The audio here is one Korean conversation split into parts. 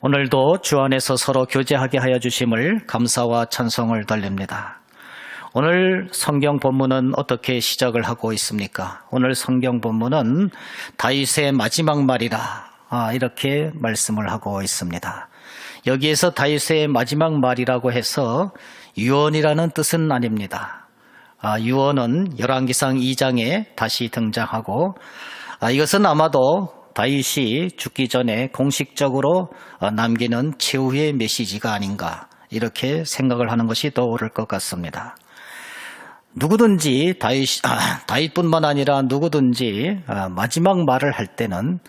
오늘도 주 안에서 서로 교제하게 하여 주심을 감사와 찬송을 돌립니다. 오늘 성경 본문은 어떻게 시작을 하고 있습니까? 오늘 성경 본문은 다윗의 마지막 말이라 이렇게 말씀을 하고 있습니다. 여기에서 다윗의 마지막 말이라고 해서 유언이라는 뜻은 아닙니다. 유언은 열왕기상 2장에 다시 등장하고 이것은 아마도 다윗이 죽기 전에 공식적으로 남기는 최후의 메시지가 아닌가 이렇게 생각을 하는 것이 더 옳을 것 같습니다. 누구든지 다윗뿐만 아니라 누구든지 마지막 말을 할 때는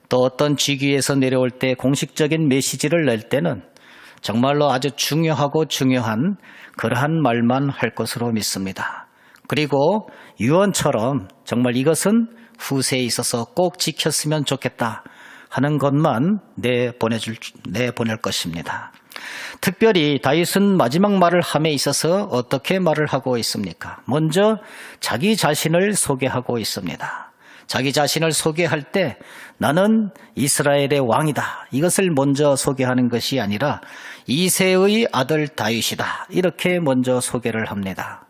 또 어떤 직위에서 내려올 때 공식적인 메시지를 낼 때는 정말로 아주 중요하고 중요한 그러한 말만 할 것으로 믿습니다. 그리고 유언처럼 정말 이것은 후세에 있어서 꼭 지켰으면 좋겠다 하는 것만 내보낼 것입니다. 특별히 다윗은 마지막 말을 함에 있어서 어떻게 말을 하고 있습니까? 먼저 자기 자신을 소개하고 있습니다. 자기 자신을 소개할 때 나는 이스라엘의 왕이다. 이것을 먼저 소개하는 것이 아니라 이새의 아들 다윗이다. 이렇게 먼저 소개를 합니다.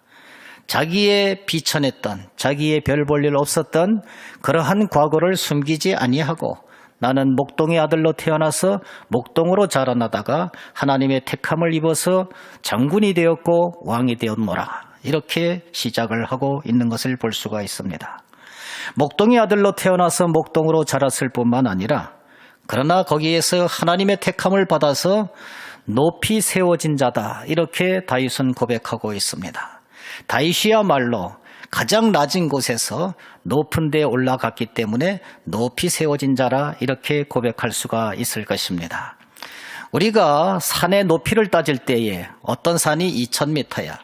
자기의 비천했던, 자기의 별 볼 일 없었던 그러한 과거를 숨기지 아니하고 나는 목동의 아들로 태어나서 목동으로 자라나다가 하나님의 택함을 입어서 장군이 되었고 왕이 되었노라. 이렇게 시작을 하고 있는 것을 볼 수가 있습니다. 목동의 아들로 태어나서 목동으로 자랐을 뿐만 아니라 그러나 거기에서 하나님의 택함을 받아서 높이 세워진 자다. 이렇게 다윗은 고백하고 있습니다. 다윗이야말로 가장 낮은 곳에서 높은 데에 올라갔기 때문에 높이 세워진 자라 이렇게 고백할 수가 있을 것입니다. 우리가 산의 높이를 따질 때에 어떤 산이 2000m야,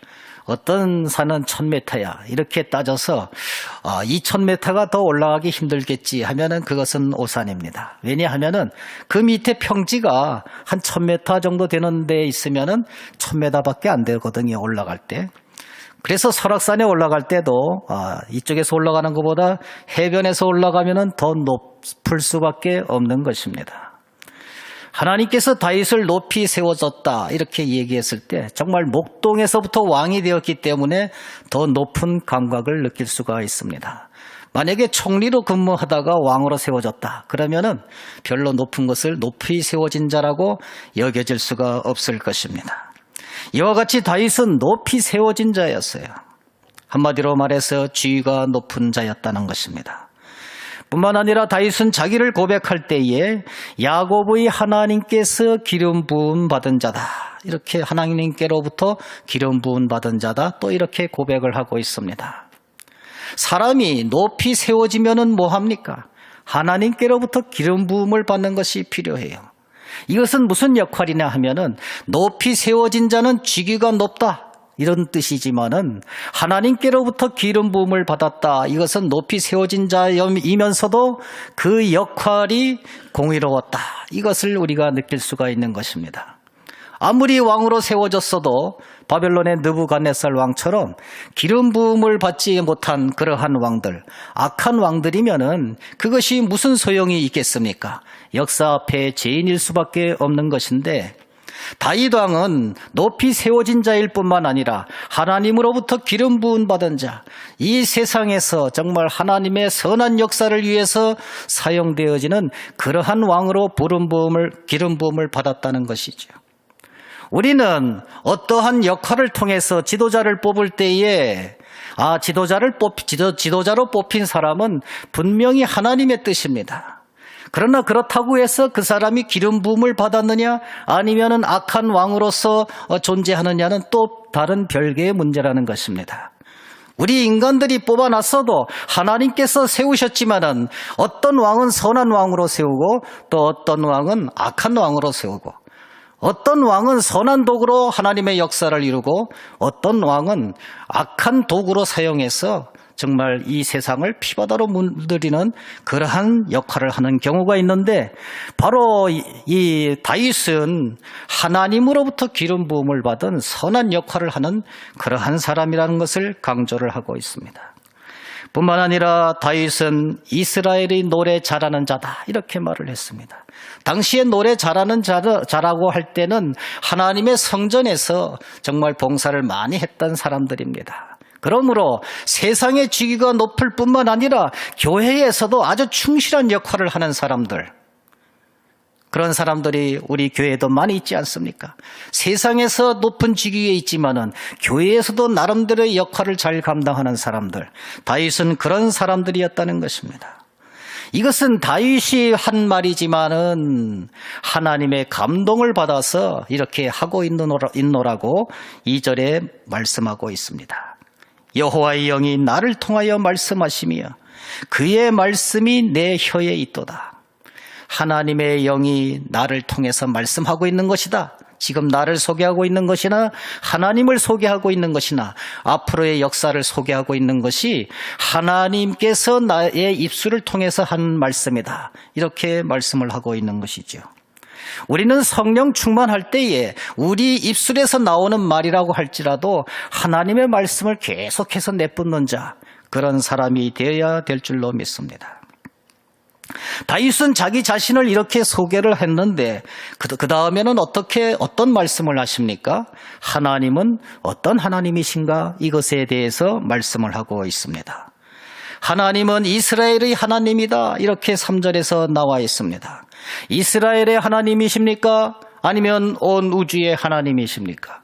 어떤 산은 1000m야 이렇게 따져서 2000m가 더 올라가기 힘들겠지 하면은 그것은 오산입니다. 왜냐하면은 그 밑에 평지가 한 1000m 정도 되는 데에 있으면은 1000m밖에 안 되거든요, 올라갈 때. 그래서 설악산에 올라갈 때도 이쪽에서 올라가는 것보다 해변에서 올라가면 더 높을 수밖에 없는 것입니다. 하나님께서 다윗을 높이 세워줬다 이렇게 얘기했을 때 정말 목동에서부터 왕이 되었기 때문에 더 높은 감각을 느낄 수가 있습니다. 만약에 총리로 근무하다가 왕으로 세워졌다 그러면은 별로 높은 것을 높이 세워진 자라고 여겨질 수가 없을 것입니다. 이와 같이 다윗은 높이 세워진 자였어요. 한마디로 말해서 지위가 높은 자였다는 것입니다. 뿐만 아니라 다윗은 자기를 고백할 때에 야곱의 하나님께서 기름 부음 받은 자다. 이렇게 하나님께로부터 기름 부음 받은 자다. 또 이렇게 고백을 하고 있습니다. 사람이 높이 세워지면은 뭐합니까? 하나님께로부터 기름 부음을 받는 것이 필요해요. 이것은 무슨 역할이냐 하면은 높이 세워진 자는 직위가 높다 이런 뜻이지만은 하나님께로부터 기름 부음을 받았다. 이것은 높이 세워진 자이면서도 그 역할이 공의로웠다. 이것을 우리가 느낄 수가 있는 것입니다. 아무리 왕으로 세워졌어도 바벨론의 느부갓네살 왕처럼 기름 부음을 받지 못한 그러한 왕들, 악한 왕들이면은 그것이 무슨 소용이 있겠습니까? 역사 앞에 죄인일 수밖에 없는 것인데 다윗 왕은 높이 세워진 자일 뿐만 아니라 하나님으로부터 기름 부음 받은 자, 이 세상에서 정말 하나님의 선한 역사를 위해서 사용되어지는 그러한 왕으로 기름 부음을 받았다는 것이죠. 우리는 어떠한 역할을 통해서 지도자를 뽑을 때에 지도자로 뽑힌 사람은 분명히 하나님의 뜻입니다. 그러나 그렇다고 해서 그 사람이 기름 부음을 받았느냐 아니면은 악한 왕으로서 존재하느냐는 또 다른 별개의 문제라는 것입니다. 우리 인간들이 뽑아놨어도 하나님께서 세우셨지만은 어떤 왕은 선한 왕으로 세우고 또 어떤 왕은 악한 왕으로 세우고 어떤 왕은 선한 도구로 하나님의 역사를 이루고 어떤 왕은 악한 도구로 사용해서 정말 이 세상을 피바다로 물들이는 그러한 역할을 하는 경우가 있는데 바로 이 다윗은 하나님으로부터 기름 부음을 받은 선한 역할을 하는 그러한 사람이라는 것을 강조를 하고 있습니다. 뿐만 아니라 다윗은 이스라엘이 노래 잘하는 자다 이렇게 말을 했습니다. 당시에 노래 잘하고 할 때는 하나님의 성전에서 정말 봉사를 많이 했던 사람들입니다. 그러므로 세상의 직위가 높을 뿐만 아니라 교회에서도 아주 충실한 역할을 하는 사람들, 그런 사람들이 우리 교회에도 많이 있지 않습니까? 세상에서 높은 직위에 있지만은 교회에서도 나름대로의 역할을 잘 감당하는 사람들, 다윗은 그런 사람들이었다는 것입니다. 이것은 다윗이 한 말이지만은 하나님의 감동을 받아서 이렇게 하고 있노라고 2절에 말씀하고 있습니다. 여호와의 영이 나를 통하여 말씀하시며 그의 말씀이 내 혀에 있도다. 하나님의 영이 나를 통해서 말씀하고 있는 것이다. 지금 나를 소개하고 있는 것이나 하나님을 소개하고 있는 것이나 앞으로의 역사를 소개하고 있는 것이 하나님께서 나의 입술을 통해서 한 말씀이다. 이렇게 말씀을 하고 있는 것이죠. 우리는 성령 충만할 때에 우리 입술에서 나오는 말이라고 할지라도 하나님의 말씀을 계속해서 내뿜는 자, 그런 사람이 되어야 될 줄로 믿습니다. 다윗은 자기 자신을 이렇게 소개를 했는데 그 다음에는 어떤 말씀을 하십니까? 하나님은 어떤 하나님이신가? 이것에 대해서 말씀을 하고 있습니다. 하나님은 이스라엘의 하나님이다. 이렇게 3절에서 나와 있습니다. 이스라엘의 하나님이십니까? 아니면 온 우주의 하나님이십니까?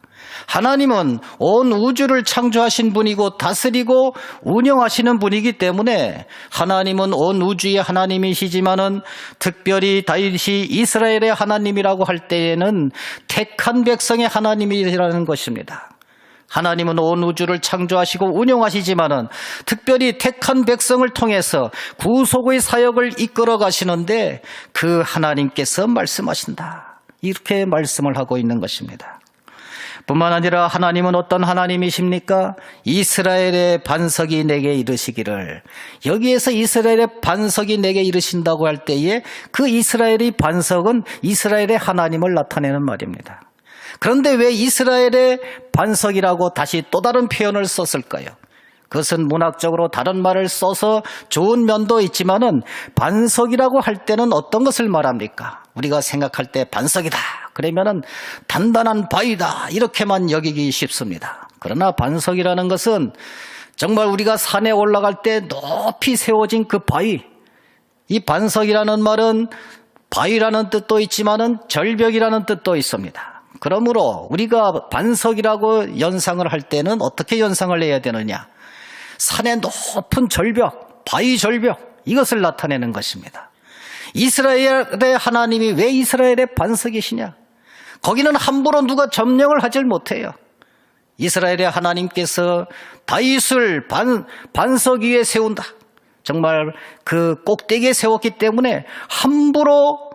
하나님은 온 우주를 창조하신 분이고 다스리고 운영하시는 분이기 때문에 하나님은 온 우주의 하나님이시지만은 특별히 다윗이 이스라엘의 하나님이라고 할 때에는 택한 백성의 하나님이라는 것입니다. 하나님은 온 우주를 창조하시고 운영하시지만은 특별히 택한 백성을 통해서 구속의 사역을 이끌어 가시는데 그 하나님께서 말씀하신다. 이렇게 말씀을 하고 있는 것입니다. 뿐만 아니라 하나님은 어떤 하나님이십니까? 이스라엘의 반석이 내게 이르시기를. 여기에서 이스라엘의 반석이 내게 이르신다고 할 때에 그 이스라엘의 반석은 이스라엘의 하나님을 나타내는 말입니다. 그런데 왜 이스라엘의 반석이라고 다시 또 다른 표현을 썼을까요? 그것은 문학적으로 다른 말을 써서 좋은 면도 있지만은 반석이라고 할 때는 어떤 것을 말합니까? 우리가 생각할 때 반석이다 그러면은 단단한 바위다 이렇게만 여기기 쉽습니다. 그러나 반석이라는 것은 정말 우리가 산에 올라갈 때 높이 세워진 그 바위, 이 반석이라는 말은 바위라는 뜻도 있지만은 절벽이라는 뜻도 있습니다. 그러므로 우리가 반석이라고 연상을 할 때는 어떻게 연상을 해야 되느냐? 산의 높은 절벽, 바위 절벽, 이것을 나타내는 것입니다. 이스라엘의 하나님이 왜 이스라엘의 반석이시냐? 거기는 함부로 누가 점령을 하질 못해요. 이스라엘의 하나님께서 다윗을 반석 위에 세운다. 정말 그 꼭대기에 세웠기 때문에 함부로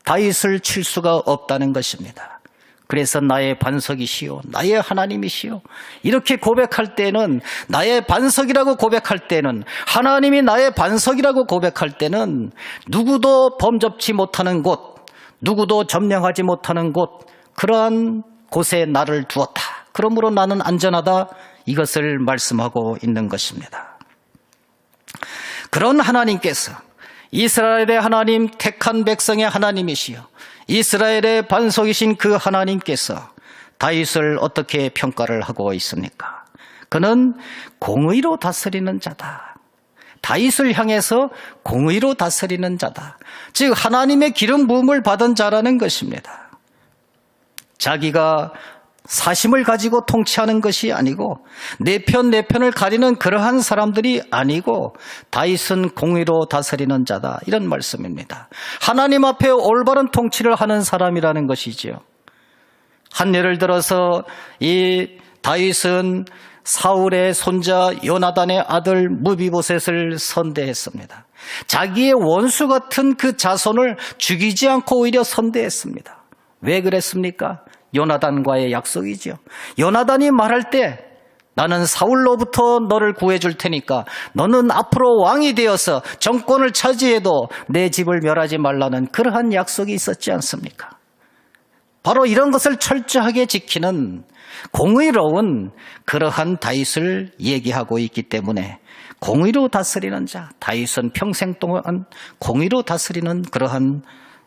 다윗을 칠 수가 없다는 것입니다. 그래서 나의 반석이시오, 나의 하나님이시오, 이렇게 고백할 때는, 나의 반석이라고 고백할 때는, 하나님이 나의 반석이라고 고백할 때는 누구도 범접치 못하는 곳, 누구도 점령하지 못하는 곳, 그러한 곳에 나를 두었다. 그러므로 나는 안전하다. 이것을 말씀하고 있는 것입니다. 그런 하나님께서 이스라엘의 하나님, 택한 백성의 하나님이시여 이스라엘의 반석이신 그 하나님께서 다윗을 어떻게 평가를 하고 있습니까? 그는 공의로 다스리는 자다. 다윗을 향해서 공의로 다스리는 자다. 즉 하나님의 기름 부음을 받은 자라는 것입니다. 자기가 사심을 가지고 통치하는 것이 아니고 내 편을 가리는 그러한 사람들이 아니고 다윗은 공의로 다스리는 자다. 이런 말씀입니다. 하나님 앞에 올바른 통치를 하는 사람이라는 것이지요. 한 예를 들어서 이 다윗은 사울의 손자 요나단의 아들 무비보셋을 선대했습니다. 자기의 원수 같은 그 자손을 죽이지 않고 오히려 선대했습니다. 왜 그랬습니까? 요나단과의 약속이죠. 요나단이 말할 때 나는 사울로부터 너를 구해줄 테니까 너는 앞으로 왕이 되어서 정권을 차지해도 내 집을 멸하지 말라는 그러한 약속이 있었지 않습니까? 바로 이런 것을 철저하게 지키는 공의로운 그러한 다윗을 얘기하고 있기 때문에 공의로 다스리는 자, 다윗은 평생 동안 공의로 다스리는 그러한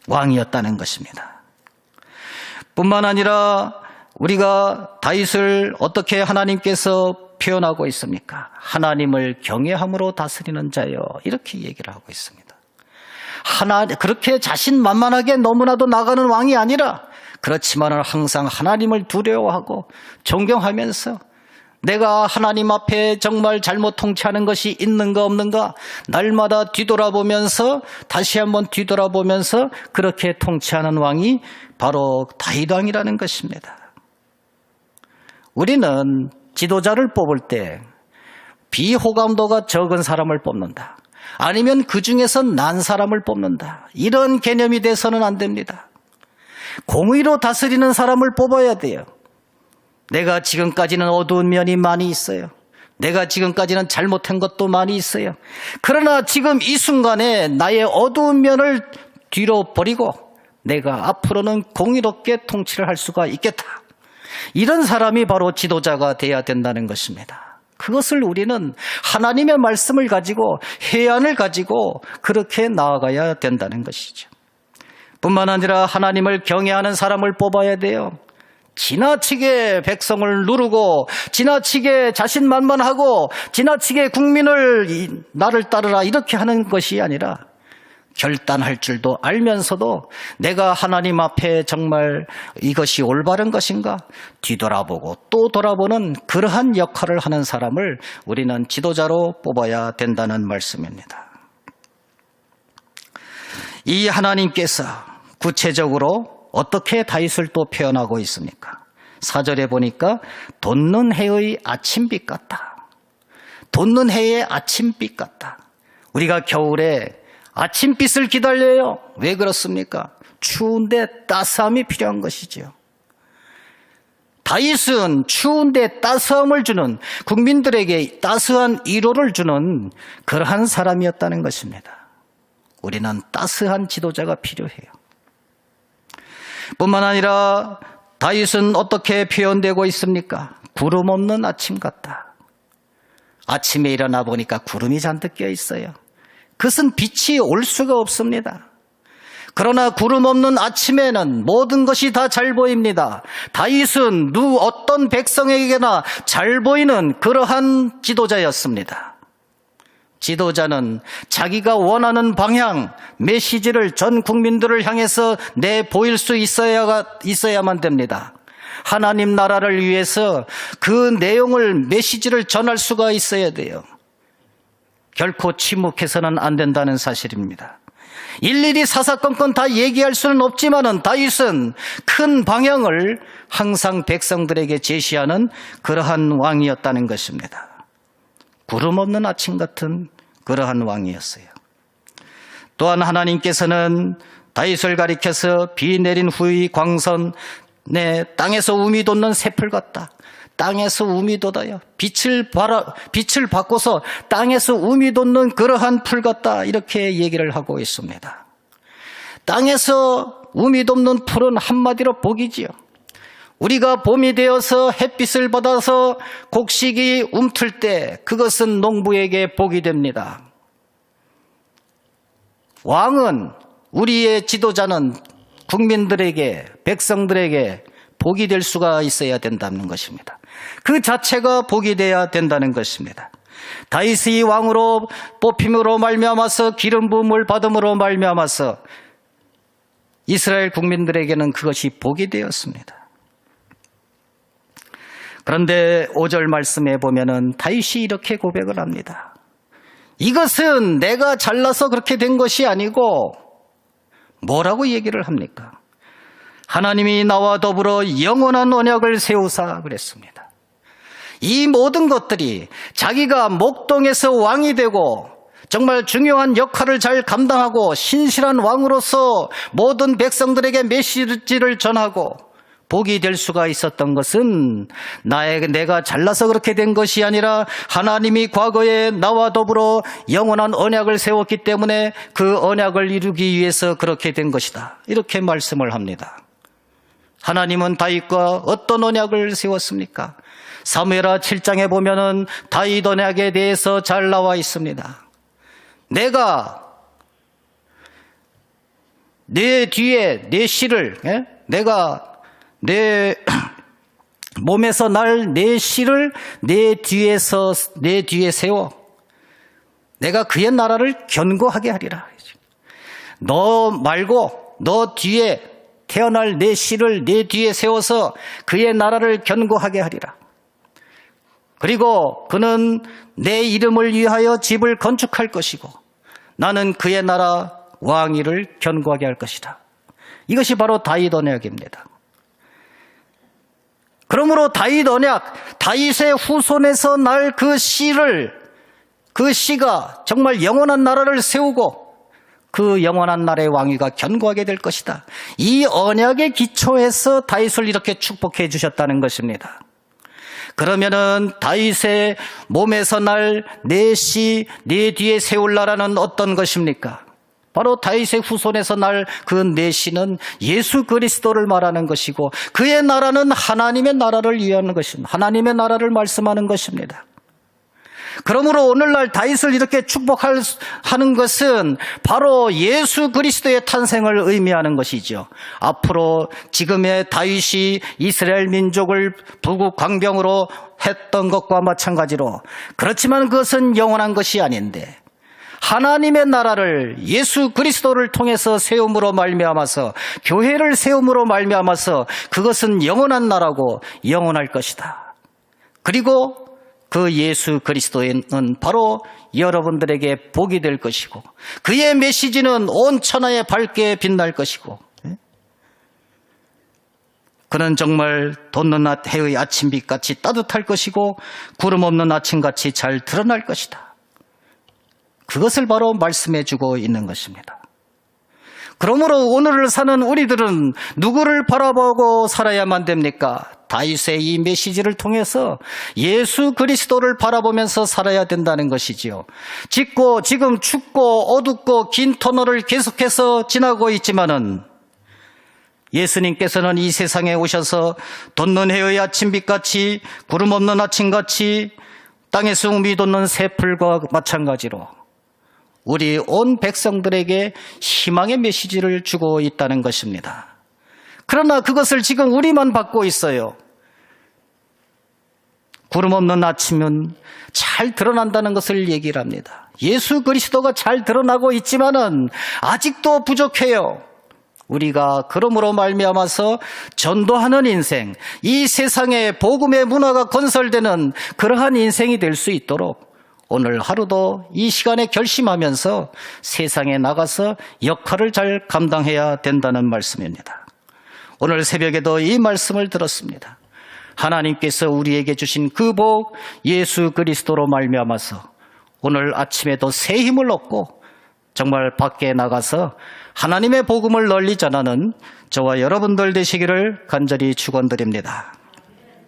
왕이었다는 것입니다. 뿐만 아니라 우리가 다윗을 어떻게 하나님께서 표현하고 있습니까? 하나님을 경외함으로 다스리는 자여, 이렇게 얘기를 하고 있습니다. 그렇게 자신만만하게 너무나도 나가는 왕이 아니라, 그렇지만 항상 하나님을 두려워하고 존경하면서 내가 하나님 앞에 정말 잘못 통치하는 것이 있는가 없는가 날마다 뒤돌아보면서, 다시 한번 뒤돌아보면서 그렇게 통치하는 왕이 바로 다윗 왕이라는 것입니다. 우리는 지도자를 뽑을 때 비호감도가 적은 사람을 뽑는다, 아니면 그 중에서 난 사람을 뽑는다, 이런 개념이 돼서는 안 됩니다. 공의로 다스리는 사람을 뽑아야 돼요. 내가 지금까지는 어두운 면이 많이 있어요. 내가 지금까지는 잘못한 것도 많이 있어요. 그러나 지금 이 순간에 나의 어두운 면을 뒤로 버리고 내가 앞으로는 공의롭게 통치를 할 수가 있겠다, 이런 사람이 바로 지도자가 돼야 된다는 것입니다. 그것을 우리는 하나님의 말씀을 가지고, 해안을 가지고 그렇게 나아가야 된다는 것이죠. 뿐만 아니라 하나님을 경외하는 사람을 뽑아야 돼요. 지나치게 백성을 누르고 지나치게 자신만만하고 지나치게 국민을 나를 따르라 이렇게 하는 것이 아니라, 결단할 줄도 알면서도 내가 하나님 앞에 정말 이것이 올바른 것인가 뒤돌아보고 또 돌아보는 그러한 역할을 하는 사람을 우리는 지도자로 뽑아야 된다는 말씀입니다. 이 하나님께서 구체적으로 어떻게 다윗을 또 표현하고 있습니까? 4절에 보니까 돋는 해의 아침빛 같다. 돋는 해의 아침빛 같다. 우리가 겨울에 아침빛을 기다려요. 왜 그렇습니까? 추운데 따스함이 필요한 것이죠. 다윗은 추운데 따스함을 주는, 국민들에게 따스한 위로를 주는 그러한 사람이었다는 것입니다. 우리는 따스한 지도자가 필요해요. 뿐만 아니라 다윗은 어떻게 표현되고 있습니까? 구름 없는 아침 같다. 아침에 일어나 보니까 구름이 잔뜩 껴 있어요. 그것은 빛이 올 수가 없습니다. 그러나 구름 없는 아침에는 모든 것이 다 잘 보입니다. 다윗은 어떤 백성에게나 잘 보이는 그러한 지도자였습니다. 지도자는 자기가 원하는 방향, 메시지를 전 국민들을 향해서 내보일 수 있어야만 됩니다. 하나님 나라를 위해서 그 내용을, 메시지를 전할 수가 있어야 돼요. 결코 침묵해서는 안 된다는 사실입니다. 일일이 사사건건 다 얘기할 수는 없지만은 다윗은 큰 방향을 항상 백성들에게 제시하는 그러한 왕이었다는 것입니다. 구름 없는 아침 같은 그러한 왕이었어요. 또한 하나님께서는 다윗을 가리켜서 비 내린 후의 광선, 땅에서 우미 돋는 새풀 같다. 땅에서 우미 돋아요. 빛을 받고서 땅에서 우미 돋는 그러한 풀 같다, 이렇게 얘기를 하고 있습니다. 땅에서 우미 돋는 풀은 한마디로 복이지요. 우리가 봄이 되어서 햇빛을 받아서 곡식이 움틀 때 그것은 농부에게 복이 됩니다. 왕은, 우리의 지도자는 국민들에게, 백성들에게 복이 될 수가 있어야 된다는 것입니다. 그 자체가 복이 되어야 된다는 것입니다. 다윗이 왕으로 뽑힘으로 말미암아서 기름 부음을 받음으로 말미암아서 이스라엘 국민들에게는 그것이 복이 되었습니다. 그런데 5절 말씀에 보면은 다윗이 이렇게 고백을 합니다. 이것은 내가 잘나서 그렇게 된 것이 아니고, 뭐라고 얘기를 합니까? 하나님이 나와 더불어 영원한 언약을 세우사 그랬습니다. 이 모든 것들이 자기가 목동에서 왕이 되고 정말 중요한 역할을 잘 감당하고 신실한 왕으로서 모든 백성들에게 메시지를 전하고 복이 될 수가 있었던 것은 내가 잘나서 그렇게 된 것이 아니라 하나님이 과거에 나와 더불어 영원한 언약을 세웠기 때문에 그 언약을 이루기 위해서 그렇게 된 것이다, 이렇게 말씀을 합니다. 하나님은 다윗과 어떤 언약을 세웠습니까? 사무엘하 7장에 보면은 다윗 언약에 대해서 잘 나와 있습니다. 내가 내 뒤에 내 씨를, 내가 내 몸에서 날 내 씨를 내 뒤에 세워 내가 그의 나라를 견고하게 하리라. 너 말고 너 뒤에 태어날 내 씨를 내 뒤에 세워서 그의 나라를 견고하게 하리라. 그리고 그는 내 이름을 위하여 집을 건축할 것이고 나는 그의 나라 왕위를 견고하게 할 것이다. 이것이 바로 다윗 언약입니다. 그러므로 다윗 언약, 다윗의 후손에서 날 그 씨가 정말 영원한 나라를 세우고 그 영원한 나라의 왕위가 견고하게 될 것이다. 이 언약의 기초에서 다윗을 이렇게 축복해 주셨다는 것입니다. 그러면은 다윗의 몸에서 날 내 씨, 내 뒤에 세울 나라는 어떤 것입니까? 바로 다윗의 후손에서 날 그 내 씨는 예수 그리스도를 말하는 것이고 그의 나라는 하나님의 나라를 위하는 것입니다. 하나님의 나라를 말씀하는 것입니다. 그러므로 오늘날 다윗을 이렇게 축복하는 것은 바로 예수 그리스도의 탄생을 의미하는 것이죠. 앞으로 지금의 다윗이 이스라엘 민족을 북국 광병으로 했던 것과 마찬가지로 그렇지만 그것은 영원한 것이 아닌데 하나님의 나라를 예수 그리스도를 통해서 세움으로 말미암아서 교회를 세움으로 말미암아서 그것은 영원한 나라고 영원할 것이다. 그리고 그 예수 그리스도는 바로 여러분들에게 복이 될 것이고 그의 메시지는 온 천하에 밝게 빛날 것이고 그는 정말 돋는 해의 아침빛같이 따뜻할 것이고 구름 없는 아침같이 잘 드러날 것이다. 그것을 바로 말씀해 주고 있는 것입니다. 그러므로 오늘을 사는 우리들은 누구를 바라보고 살아야만 됩니까? 다윗의 이 메시지를 통해서 예수 그리스도를 바라보면서 살아야 된다는 것이지요. 지금 춥고 어둡고 긴 터널을 계속해서 지나고 있지만은 예수님께서는 이 세상에 오셔서 돋는 해의 아침빛같이 구름 없는 아침같이 땅에서 우미 돋는 새풀과 마찬가지로 우리 온 백성들에게 희망의 메시지를 주고 있다는 것입니다. 그러나 그것을 지금 우리만 받고 있어요. 구름 없는 아침은 잘 드러난다는 것을 얘기를 합니다. 예수 그리스도가 잘 드러나고 있지만은 아직도 부족해요. 우리가 그러므로 말미암아서 전도하는 인생, 이 세상에 복음의 문화가 건설되는 그러한 인생이 될 수 있도록 오늘 하루도 이 시간에 결심하면서 세상에 나가서 역할을 잘 감당해야 된다는 말씀입니다. 오늘 새벽에도 이 말씀을 들었습니다. 하나님께서 우리에게 주신 그 복 예수 그리스도로 말미암아서 오늘 아침에도 새 힘을 얻고 정말 밖에 나가서 하나님의 복음을 널리 전하는 저와 여러분들 되시기를 간절히 축원드립니다.